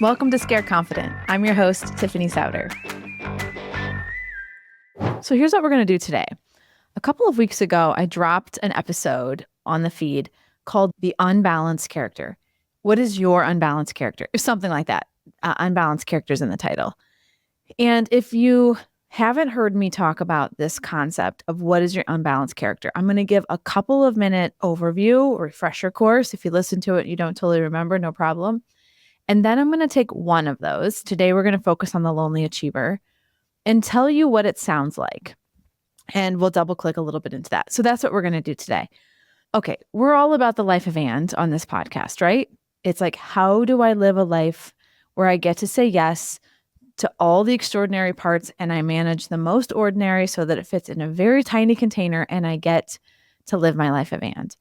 Welcome to Scare Confident. I'm your host, Tiffany Souter. So here's what we're going to do today. A couple of weeks ago, I dropped an episode on the feed called The Unbalanced Character. What is your unbalanced character? Something like that. Unbalanced characters in the title. And if you haven't heard me talk about this concept of what is your unbalanced character, I'm going to give a couple of minute overview, refresher course. If you listen to it, you don't totally remember, no problem. And then I'm going to take one of those. Today, we're going to focus on the lonely achiever and tell you what it sounds like. And we'll double click a little bit into that. So that's what we're going to do today. Okay, we're all about the life of and on this podcast, right? It's like, how do I live a life where I get to say yes to all the extraordinary parts and I manage the most ordinary so that it fits in a very tiny container and I get to live my life of and.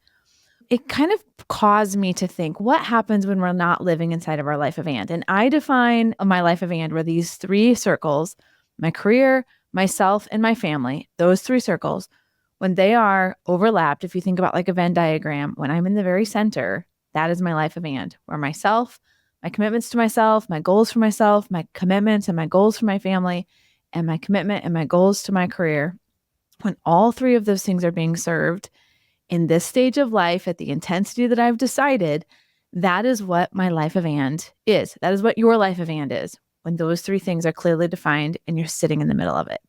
It kind of caused me to think, what happens when we're not living inside of our life of and? And I define my life of and where these three circles, my career, myself, and my family, those three circles, when they are overlapped, if you think about like a Venn diagram, when I'm in the very center, that is my life of and, where myself, my commitments to myself, my goals for myself, my commitments and my goals for my family, and my commitment and my goals to my career, when all three of those things are being served in this stage of life at the intensity that I've decided, that is what my life of and is. That is what your life of and is, when those three things are clearly defined and you're sitting in the middle of it.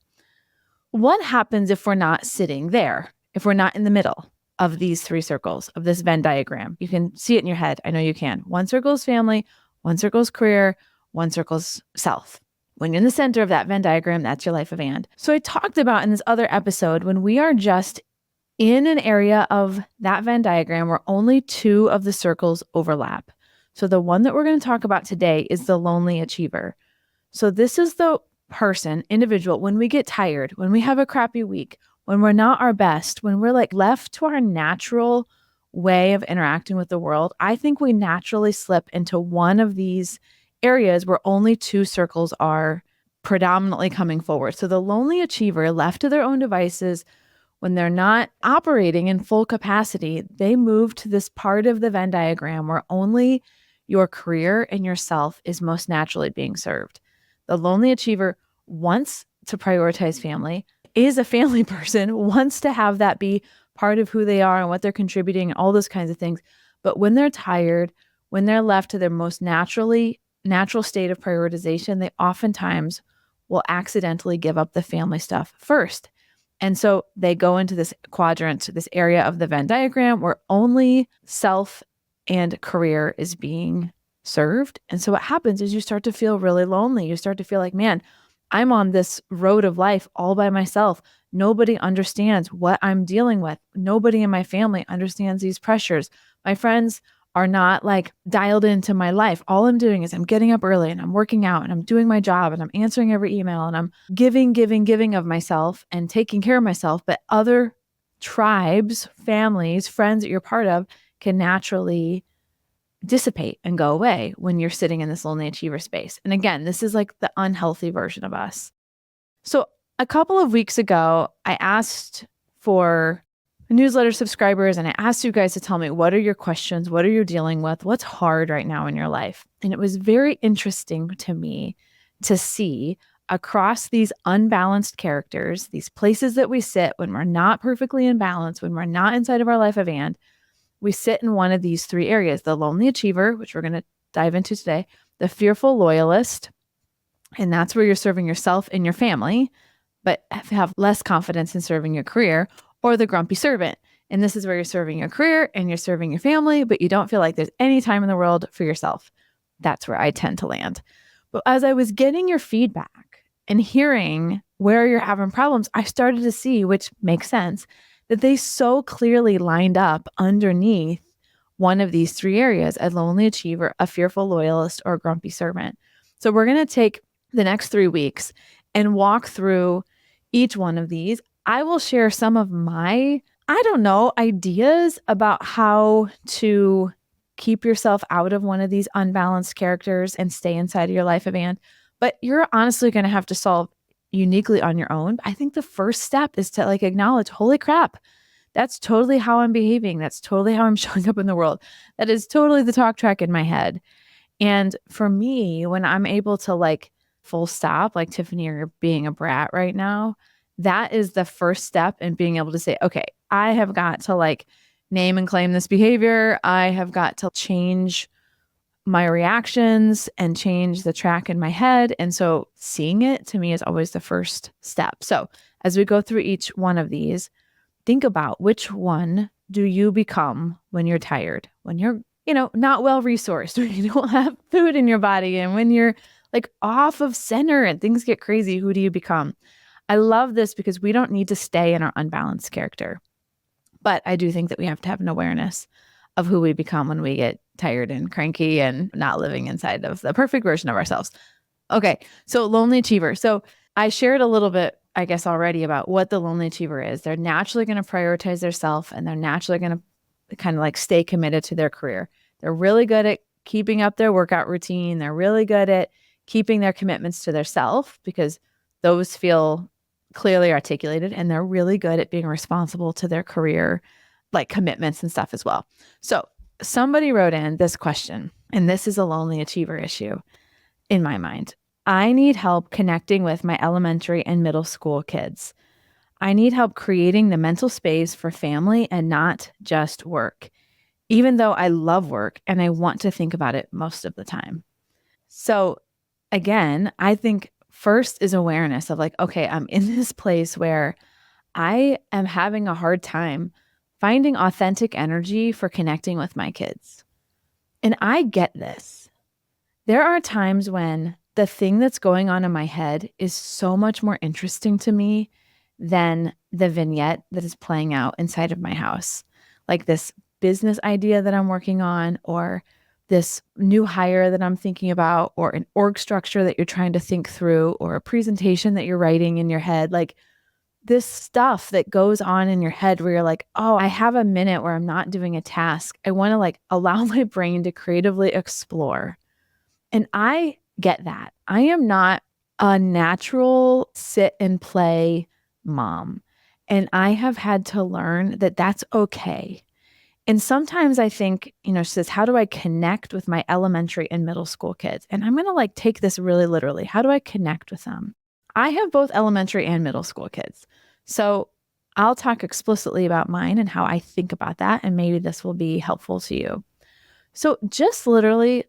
What happens if we're not sitting there, if we're not in the middle of these three circles, of this Venn diagram? You can see it in your head. I know you can. One circle is family, one circle is career, one circle is self. When you're in the center of that Venn diagram, that's your life of and. So I talked about in this other episode, when we are just in an area of that Venn diagram where only two of the circles overlap. So the one that we're going to talk about today is the lonely achiever. So this is the person, individual, when we get tired, when we have a crappy week, when we're not our best, when we're like left to our natural way of interacting with the world, I think we naturally slip into one of these areas where only two circles are predominantly coming forward. So the lonely achiever, left to their own devices, when they're not operating in full capacity, they move to this part of the Venn diagram where only your career and yourself is most naturally being served. The lonely achiever wants to prioritize family, is a family person, wants to have that be part of who they are and what they're contributing and all those kinds of things. But when they're tired, when they're left to their most natural state of prioritization, they oftentimes will accidentally give up the family stuff first. And so they go into this quadrant, this area of the Venn diagram where only self and career is being served. And so what happens is you start to feel really lonely. You start to feel like, man, I'm on this road of life all by myself. Nobody understands what I'm dealing with. Nobody in my family understands these pressures. My friends are not like dialed into my life. All I'm doing is I'm getting up early and I'm working out and I'm doing my job and I'm answering every email and I'm giving of myself and taking care of myself. But other tribes, families, friends that you're part of can naturally dissipate and go away when you're sitting in this lonely achiever space. And again, this is like the unhealthy version of us. So a couple of weeks ago, I asked for newsletter subscribers and I asked you guys to tell me, what are your questions? What are you dealing with? What's hard right now in your life? And it was very interesting to me to see across these unbalanced characters, these places that we sit when we're not perfectly in balance, when we're not inside of our life of and, we sit in one of these three areas: the lonely achiever, which we're going to dive into today, the fearful loyalist, and that's where you're serving yourself and your family, but have less confidence in serving your career, or the grumpy servant. And this is where you're serving your career and you're serving your family, but you don't feel like there's any time in the world for yourself. That's where I tend to land. But as I was getting your feedback and hearing where you're having problems, I started to see, which makes sense, that they so clearly lined up underneath one of these three areas: a lonely achiever, a fearful loyalist, or a grumpy servant. So we're going to take the next 3 weeks and walk through each one of these. I will share some of my, ideas about how to keep yourself out of one of these unbalanced characters and stay inside of your life of and. But you're honestly going to have to solve uniquely on your own. I think the first step is to acknowledge, holy crap, that's totally how I'm behaving. That's totally how I'm showing up in the world. That is totally the talk track in my head. And for me, when I'm able to like full stop, like Tiffany, you're being a brat right now, that is the first step in being able to say, okay, I have got to like name and claim this behavior. I have got to change my reactions and change the track in my head. And so seeing it to me is always the first step. So as we go through each one of these, think about which one do you become when you're tired, when you're, not well resourced, when you don't have food in your body, and when you're like off of center and things get crazy, who do you become? I love this because we don't need to stay in our unbalanced character. But I do think that we have to have an awareness of who we become when we get tired and cranky and not living inside of the perfect version of ourselves. Okay, so lonely achiever. So I shared a little bit, I guess, already about what the lonely achiever is. They're naturally going to prioritize their self, and they're naturally going to kind of like stay committed to their career. They're really good at keeping up their workout routine. They're really good at keeping their commitments to their self because those feel clearly articulated, and they're really good at being responsible to their career, like commitments and stuff as well. So somebody wrote in this question, and this is a lonely achiever issue in my mind. I need help connecting with my elementary and middle school kids. I need help creating the mental space for family and not just work, even though I love work and I want to think about it most of the time. So again, I think first is awareness of like, okay, I'm in this place where I am having a hard time finding authentic energy for connecting with my kids. And I get this. There are times when the thing that's going on in my head is so much more interesting to me than the vignette that is playing out inside of my house. Like this business idea that I'm working on, or this new hire that I'm thinking about, or an org structure that you're trying to think through, or a presentation that you're writing in your head. Like this stuff that goes on in your head where you're like, oh, I have a minute where I'm not doing a task. I want to like allow my brain to creatively explore. And I get that. I am not a natural sit and play mom. And I have had to learn that that's okay. And sometimes I think, she says, how do I connect with my elementary and middle school kids? And I'm going to like take this really literally. How do I connect with them? I have both elementary and middle school kids. So I'll talk explicitly about mine and how I think about that. And maybe this will be helpful to you. So just literally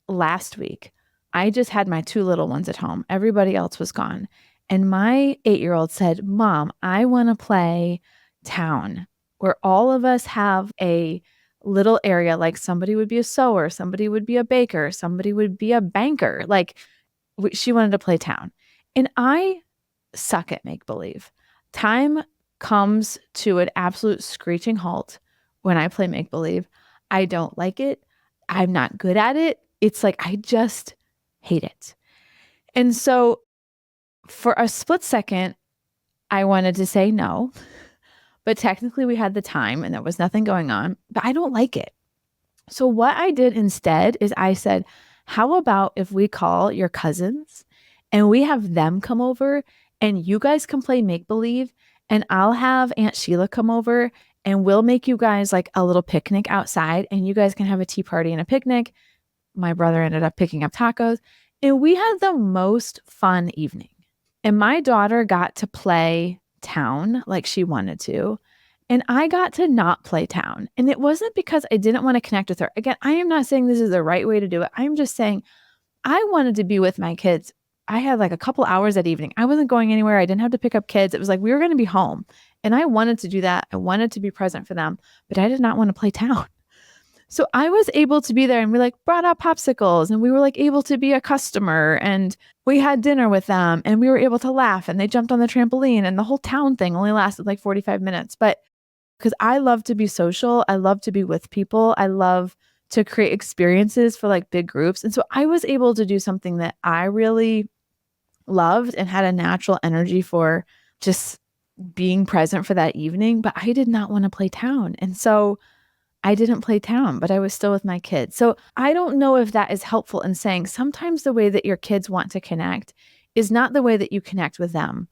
last week, I just had my two little ones at home. Everybody else was gone. And my 8-year-old said, Mom, I want to play town, where all of us have a little area, like somebody would be a sewer, somebody would be a baker, somebody would be a banker. Like she wanted to play town. And I suck at make believe. Time comes to an absolute screeching halt when I play make believe. I don't like it. I'm not good at it. It's like I just hate it. And so for a split second, I wanted to say no, but technically we had the time and there was nothing going on, but I don't like it. So what I did instead is I said, how about if we call your cousins and we have them come over and you guys can play make believe, and I'll have Aunt Sheila come over and we'll make you guys like a little picnic outside, and you guys can have a tea party and a picnic. My brother ended up picking up tacos, and we had the most fun evening. And my daughter got to play town like she wanted to. And I got to not play town. And it wasn't because I didn't want to connect with her. Again, I am not saying this is the right way to do it. I'm just saying I wanted to be with my kids. I had like a couple hours that evening. I wasn't going anywhere. I didn't have to pick up kids. It was like we were going to be home. And I wanted to do that. I wanted to be present for them, but I did not want to play town. So I was able to be there, and we like brought out popsicles, and we were like able to be a customer, and we had dinner with them, and we were able to laugh, and they jumped on the trampoline, and the whole town thing only lasted like 45 minutes. But because I love to be social, I love to be with people, I love to create experiences for like big groups. And so I was able to do something that I really loved and had a natural energy for, just being present for that evening. But I did not want to play town. And so I didn't play town, but I was still with my kids. So I don't know if that is helpful in saying sometimes the way that your kids want to connect is not the way that you connect with them.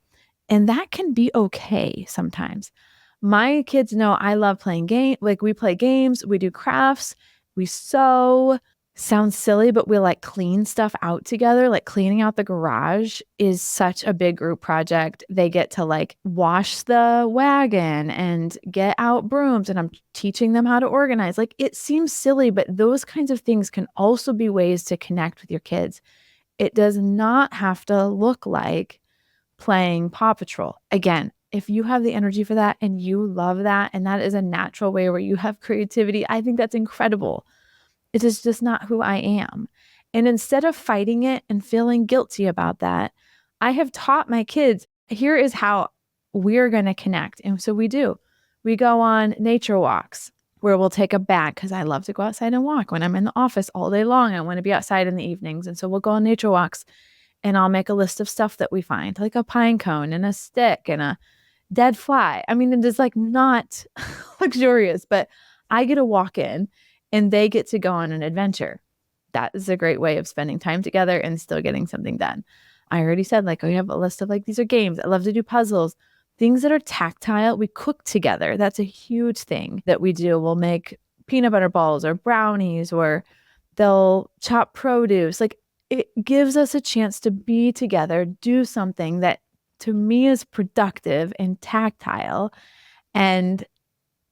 And that can be okay sometimes. My kids know I love playing games. Like we play games, we do crafts, we sew. Sounds silly, but we'll like clean stuff out together. Like cleaning out the garage is such a big group project. They get to like wash the wagon and get out brooms, and I'm teaching them how to organize. Like it seems silly, but those kinds of things can also be ways to connect with your kids. It does not have to look like playing Paw Patrol. Again, if you have the energy for that and you love that, and that is a natural way where you have creativity, I think that's incredible. It is just not who I am. And instead of fighting it and feeling guilty about that, I have taught my kids, here is how we're going to connect. And so we do. We go on nature walks where we'll take a bag, because I love to go outside and walk. When I'm in the office all day long, I want to be outside in the evenings. And so we'll go on nature walks, and I'll make a list of stuff that we find, like a pine cone and a stick and a dead fly. I mean, it is like not luxurious, but I get to walk in and they get to go on an adventure. That is a great way of spending time together and still getting something done. I already said, like, we have a list of like, these are games. I love to do puzzles, things that are tactile. We cook together. That's a huge thing that we do. We'll make peanut butter balls or brownies, or they'll chop produce. Like it gives us a chance to be together, do something that to me is productive and tactile. And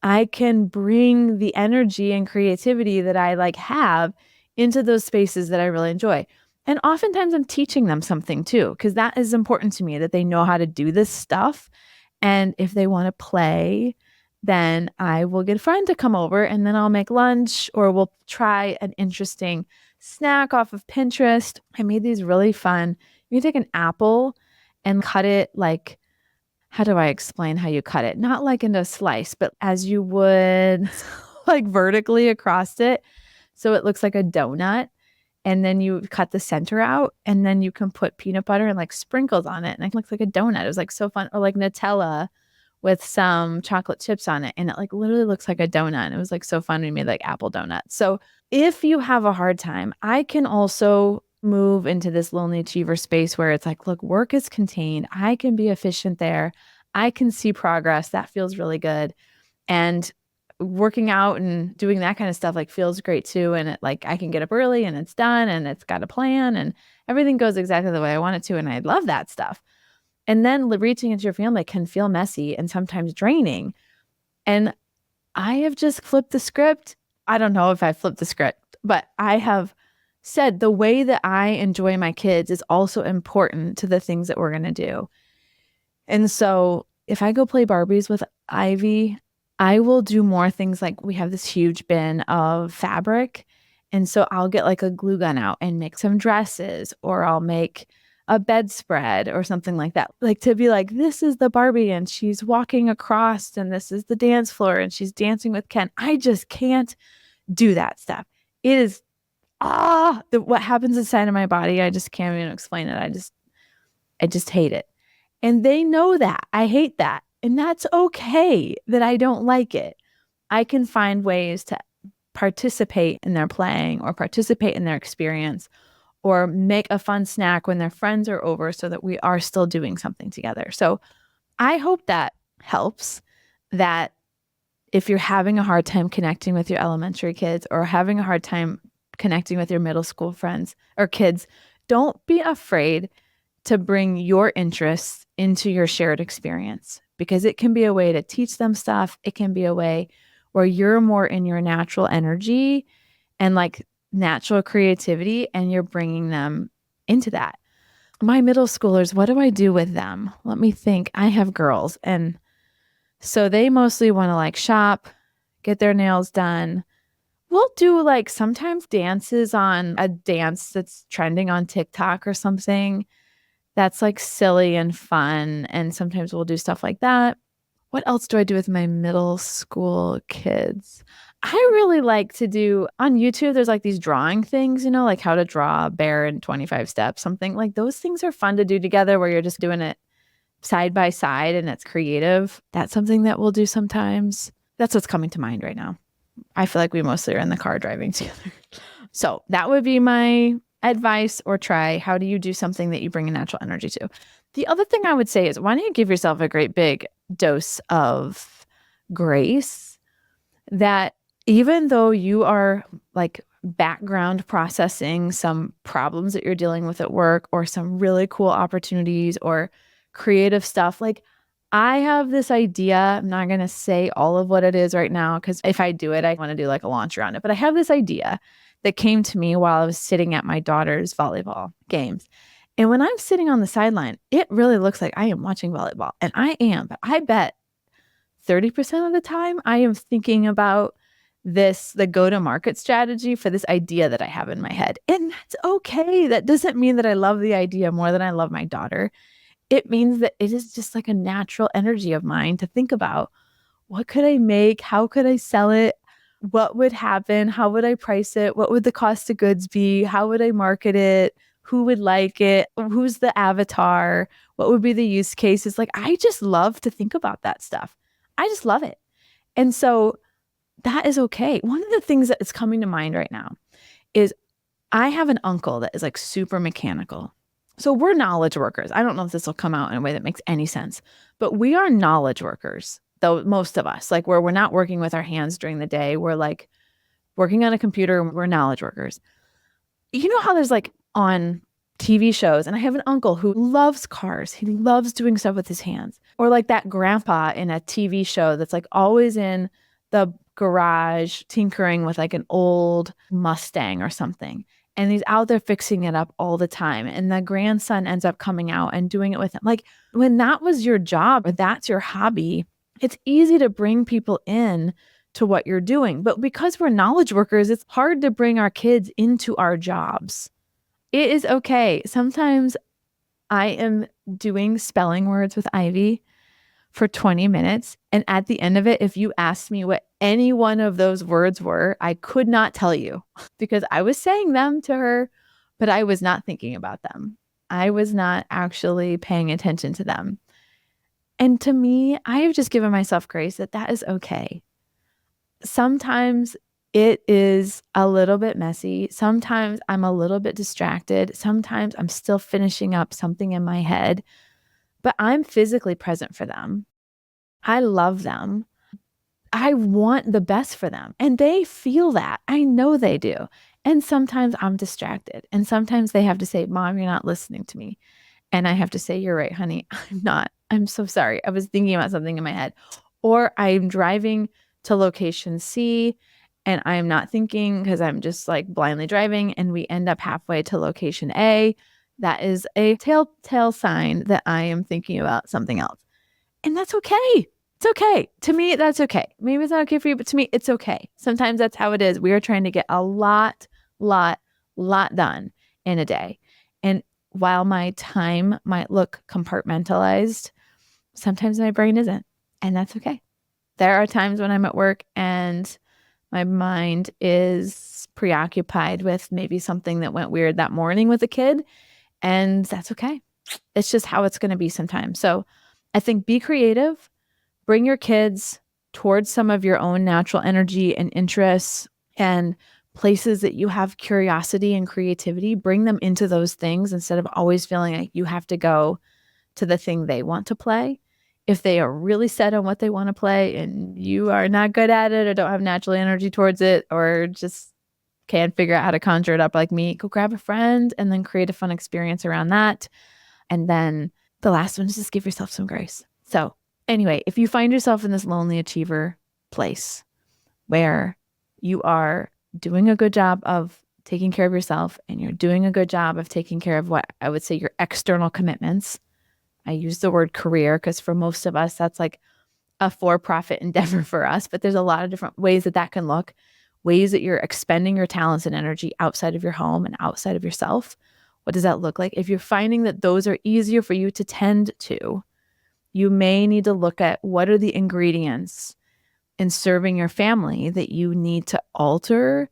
I can bring the energy and creativity that I like have into those spaces that I really enjoy. And oftentimes I'm teaching them something too, because that is important to me, that they know how to do this stuff. And if they want to play, then I will get a friend to come over, and then I'll make lunch, or we'll try an interesting snack off of Pinterest. I made these really fun. You take an apple and cut it like, how do I explain how you cut it? Not like into a slice, but as you would like vertically across it. So it looks like a donut. And then you cut the center out, and then you can put peanut butter and like sprinkles on it. And it looks like a donut. It was like so fun. Or like Nutella with some chocolate chips on it. And it like literally looks like a donut. And it was like so fun. We made like apple donuts. So if you have a hard time, I can also move into this lonely achiever space where it's like, look, work is contained. I can be efficient there. I can see progress. That feels really good. And working out and doing that kind of stuff like feels great too. And it like I can get up early and it's done and it's got a plan and everything goes exactly the way I want it to. And I love that stuff. And then reaching into your family can feel messy and sometimes draining. And I have just flipped the script. I don't know if I flipped the script, but I have said the way that I enjoy my kids is also important to the things that we're going to do. And so if I go play Barbies with Ivy, I will do more things like we have this huge bin of fabric. And so I'll get like a glue gun out and make some dresses, or I'll make a bedspread or something like that. Like to be like, this is the Barbie and she's walking across, and this is the dance floor and she's dancing with Ken. I just can't do that stuff. It is, what happens inside of my body. I just can't even explain it. I just hate it. And they know that I hate that. And that's okay that I don't like it. I can find ways to participate in their playing or participate in their experience, or make a fun snack when their friends are over so that we are still doing something together. So I hope that helps, that if you're having a hard time connecting with your elementary kids or having a hard time connecting with your middle school friends or kids, don't be afraid to bring your interests into your shared experience, because it can be a way to teach them stuff. It can be a way where you're more in your natural energy and like natural creativity, and you're bringing them into that. My middle schoolers, what do I do with them? Let me think. I have girls, and so they mostly want to like shop, get their nails done. We'll do like sometimes dances on a dance that's trending on TikTok or something. That's like silly and fun. And sometimes we'll do stuff like that. What else do I do with my middle school kids? I really like to do on YouTube. There's like these drawing things, like how to draw a bear in 25 steps, something like those things are fun to do together where you're just doing it side by side and it's creative. That's something that we'll do sometimes. That's what's coming to mind right now. I feel like we mostly are in the car driving together. So that would be my advice, or try. How do you do something that you bring a natural energy to? The other thing I would say is, why don't you give yourself a great big dose of grace, that even though you are like background processing some problems that you're dealing with at work, or some really cool opportunities or creative stuff. Like, I have this idea. I'm not going to say all of what it is right now, because if I do it, I want to do like a launch around it. But I have this idea that came to me while I was sitting at my daughter's volleyball games. And when I'm sitting on the sideline, it really looks like I am watching volleyball. And I am, but I bet 30% of the time I am thinking about the go-to-market strategy for this idea that I have in my head. And that's okay. That doesn't mean that I love the idea more than I love my daughter. It means that it is just like a natural energy of mine to think about, what could I make? How could I sell it? What would happen? How would I price it? What would the cost of goods be? How would I market it? Who would like it? Who's the avatar? What would be the use cases? Like, I just love to think about that stuff. I just love it. And so that is okay. One of the things that is coming to mind right now is I have an uncle that is like super mechanical. So we're knowledge workers. I don't know if this will come out in a way that makes any sense, but we are knowledge workers, though most of us, like, where we're not working with our hands during the day. We're like working on a computer. We're knowledge workers. You know how there's like on TV shows, and I have an uncle who loves cars. He loves doing stuff with his hands. Or like that grandpa in a TV show that's like always in the garage tinkering with like an old Mustang or something. And he's out there fixing it up all the time. And the grandson ends up coming out and doing it with him. Like, when that was your job or that's your hobby, it's easy to bring people in to what you're doing. But because we're knowledge workers, it's hard to bring our kids into our jobs. It is okay. Sometimes I am doing spelling words with Ivy for 20 minutes. And at the end of it, if you asked me what any one of those words were, I could not tell you, because I was saying them to her, but I was not thinking about them. I was not actually paying attention to them. And to me, I have just given myself grace that that is okay. Sometimes it is a little bit messy. Sometimes I'm a little bit distracted. Sometimes I'm still finishing up something in my head, but I'm physically present for them. I love them. I want the best for them. And they feel that. I know they do. And sometimes I'm distracted. And sometimes they have to say, Mom, you're not listening to me. And I have to say, you're right, honey. I'm not. I'm so sorry. I was thinking about something in my head. Or I'm driving to location C and I'm not thinking because I'm just like blindly driving, and we end up halfway to location A. That is a telltale sign that I am thinking about something else. And that's okay. It's okay. To me, that's okay. Maybe it's not okay for you, but to me, it's okay. Sometimes that's how it is. We are trying to get a lot done in a day. And while my time might look compartmentalized, sometimes my brain isn't. And that's okay. There are times when I'm at work and my mind is preoccupied with maybe something that went weird that morning with a kid. And that's okay. It's just how it's going to be sometimes. So I think be creative, bring your kids towards some of your own natural energy and interests and places that you have curiosity and creativity. Bring them into those things instead of always feeling like you have to go to the thing they want to play. If they are really set on what they want to play and you are not good at it or don't have natural energy towards it, or just can't figure out how to conjure it up like me, go grab a friend and then create a fun experience around that. And then the last one is just give yourself some grace. So anyway, if you find yourself in this lonely achiever place where you are doing a good job of taking care of yourself and you're doing a good job of taking care of what I would say your external commitments. I use the word career because for most of us, that's like a for-profit endeavor for us, but there's a lot of different ways that that can look, ways that you're expending your talents and energy outside of your home and outside of yourself. What does that look like? If you're finding that those are easier for you to tend to, you may need to look at what are the ingredients in serving your family that you need to alter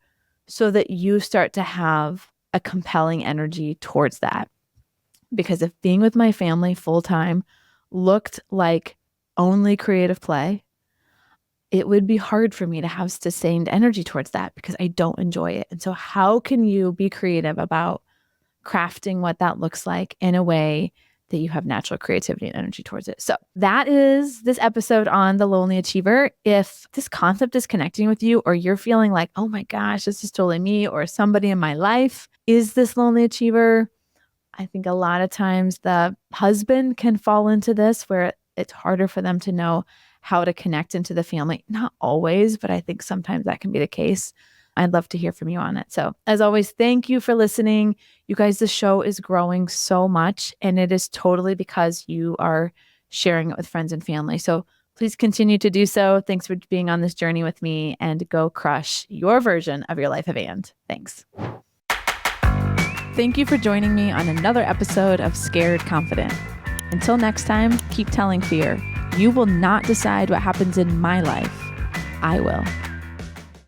so that you start to have a compelling energy towards that. Because if being with my family full time looked like only creative play, it would be hard for me to have sustained energy towards that because I don't enjoy it. And so how can you be creative about crafting what that looks like in a way that you have natural creativity and energy towards it. So that is this episode on the lonely achiever. If this concept is connecting with you, or you're feeling like, oh my gosh, this is totally me, or somebody in my life is this lonely achiever, I think a lot of times the husband can fall into this where it's harder for them to know how to connect into the family. Not always, but I think sometimes that can be the case. I'd love to hear from you on it. So as always, thank you for listening. You guys, the show is growing so much, and it is totally because you are sharing it with friends and family. So please continue to do so. Thanks for being on this journey with me, and go crush your version of your life of and. Thanks. Thank you for joining me on another episode of Scared Confident. Until next time, keep telling fear, you will not decide what happens in my life. I will.